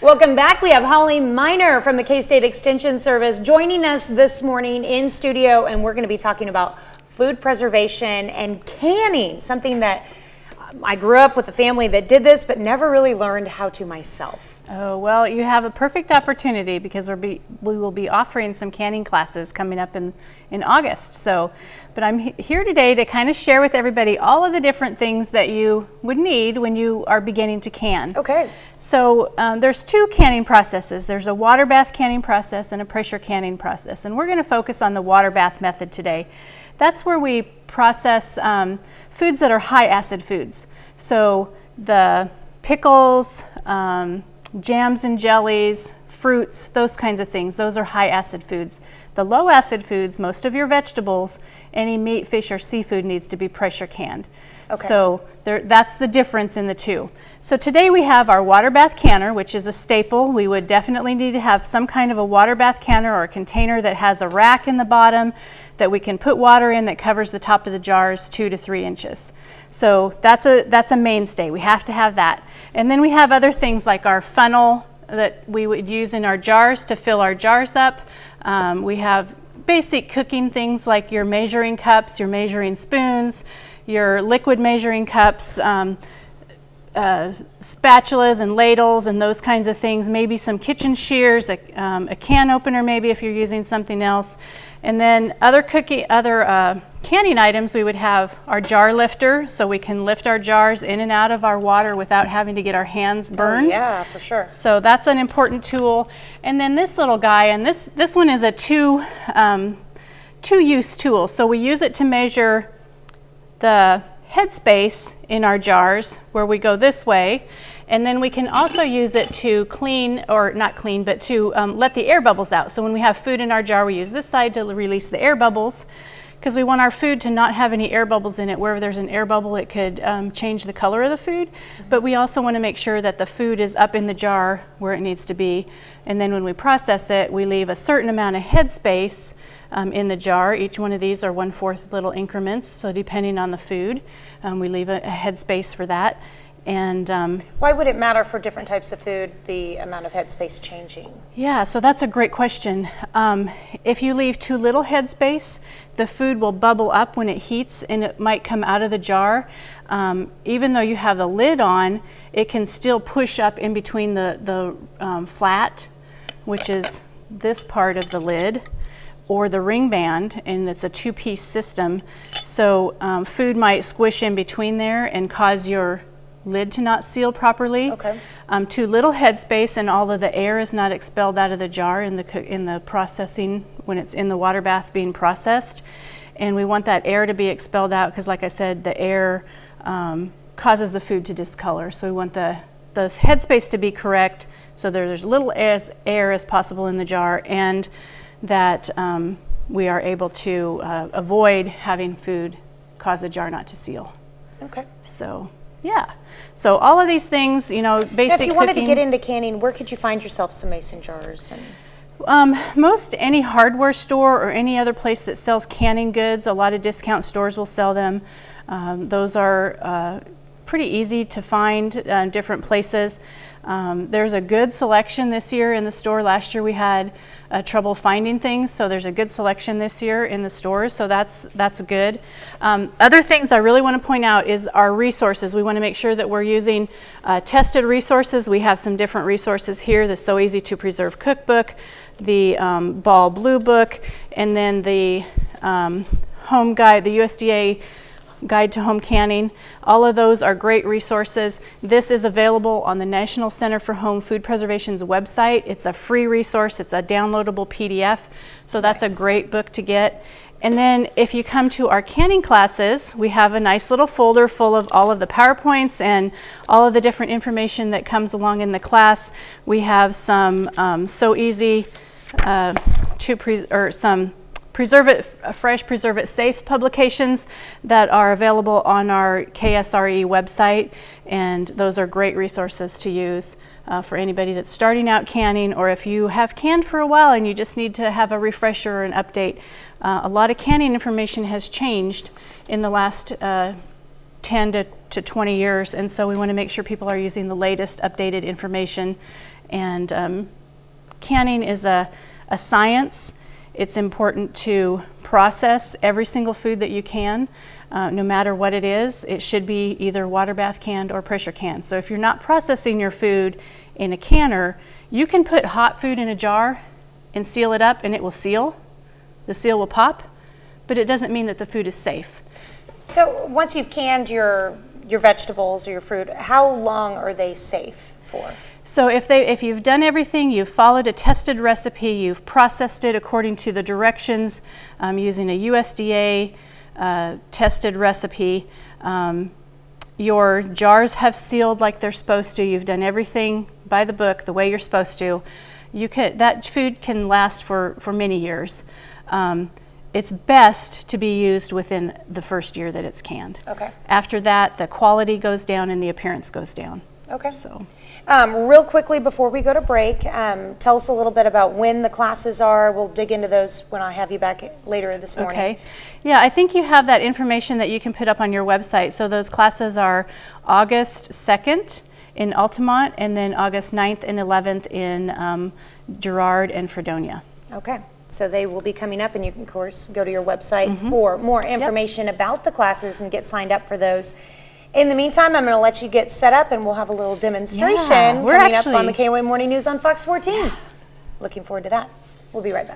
Welcome back. We have Holly Miner from the K-State Extension Service joining us this morning in studio, and we're going to be talking about food preservation and canning, something that I grew up with a family that did this, but never really learned how to myself. Oh, well, you have a perfect opportunity because we will be offering some canning classes coming up in August. But I'm here today to kind of share with everybody all of the different things that you would need when you are beginning to can. Okay. So there's two canning processes. There's a water bath canning process and a pressure canning process. And we're going to focus on the water bath method today. That's where we process foods that are high acid foods. So the pickles, jams and jellies, fruits, those kinds of things, those are high acid foods. The low acid foods, most of your vegetables, any meat, fish, or seafood needs to be pressure canned. Okay. So that's the difference in the two. So today we have our water bath canner, which is a staple. We would definitely need to have some kind of a water bath canner or a container that has a rack in the bottom that we can put water in that covers the top of the jars 2 to 3 inches. So that's a mainstay. We have to have that. And then we have other things like our funnel that we would use in our jars to fill our jars up. We have basic cooking things like your measuring cups, your measuring spoons, your liquid measuring cups, spatulas and ladles and those kinds of things, maybe some kitchen shears, a can opener maybe if you're using something else. And then other canning items, we would have our jar lifter, so we can lift our jars in and out of our water without having to get our hands burned. Oh, yeah, for sure. So that's an important tool. And then this little guy, and this one is a two-use tool. So we use it to measure the headspace in our jars where we go this way, and then we can also use it to clean, or not clean, but to let the air bubbles out. So when we have food in our jar, we use this side to release the air bubbles because we want our food to not have any air bubbles in it. Wherever there's an air bubble, it could change the color of the food, but we also want to make sure that the food is up in the jar where it needs to be. And then when we process it, we leave a certain amount of headspace in the jar. Each one of these are 1/4 little increments, so depending on the food, we leave a headspace for that. And why would it matter for different types of food, the amount of headspace changing? Yeah, so that's a great question. If you leave too little headspace, the food will bubble up when it heats and it might come out of the jar. Even though you have the lid on, it can still push up in between the flat, which is this part of the lid, or the ring band, and it's a 2-piece system. So food might squish in between there and cause your lid to not seal properly. Okay. Too little headspace and all of the air is not expelled out of the jar in the processing when it's in the water bath being processed. And we want that air to be expelled out because, like I said, the air causes the food to discolor. So we want the headspace to be correct so there's little air as possible in the jar, and that we are able to avoid having food cause the jar not to seal. Okay. So, yeah. So all of these things, basic Now, if you wanted to cooking. get into canning, where could you find yourself some mason jars? Most any hardware store or any other place that sells canning goods, a lot of discount stores will sell them. Those are pretty easy to find different places. There's a good selection this year in the store. Last year we had trouble finding things, so there's a good selection this year in the stores, so that's good. Other things I really want to point out is our resources. We want to make sure that we're using tested resources. We have some different resources here. The So Easy to Preserve cookbook, the Ball Blue book, and then the home guide, the USDA Guide to Home Canning. All of those are great resources. This is available on the National Center for Home Food Preservation's website. It's a free resource. It's a downloadable PDF. So that's Nice. a great book to get. And then if you come to our canning classes, we have a nice little folder full of all of the PowerPoints and all of the different information that comes along in the class. We have some So Easy some Preserve It Fresh, Preserve It Safe publications that are available on our KSRE website, and those are great resources to use for anybody that's starting out canning, or if you have canned for a while and you just need to have a refresher or an update. A lot of canning information has changed in the last 10 to 20 years, and so we want to make sure people are using the latest updated information And canning is a science. It's important to process every single food that you can, no matter what it is. It should be either water bath canned or pressure canned. So if you're not processing your food in a canner, you can put hot food in a jar and seal it up and it will seal. The seal will pop, but it doesn't mean that the food is safe. So once you've canned your vegetables or your fruit, how long are they safe for? So if you've done everything, you've followed a tested recipe, you've processed it according to the directions using a USDA tested recipe, your jars have sealed like they're supposed to, you've done everything by the book the way you're supposed to, that food can last for many years. It's best to be used within the first year that it's canned. Okay. After that, the quality goes down and the appearance goes down. Okay. So, real quickly before we go to break, tell us a little bit about when the classes are. We'll dig into those when I have you back later this morning. okay. Yeah, I think you have that information that you can put up on your website. So those classes are August 2nd in Altamont and then August 9th and 11th in Girard and Fredonia. Okay. So they will be coming up, and you can, of course, go to your website for more information about the classes and get signed up for those. In the meantime, I'm going to let you get set up, and we'll have a little demonstration coming up on the KOA Morning News on Fox 14. Yeah. Looking forward to that. We'll be right back.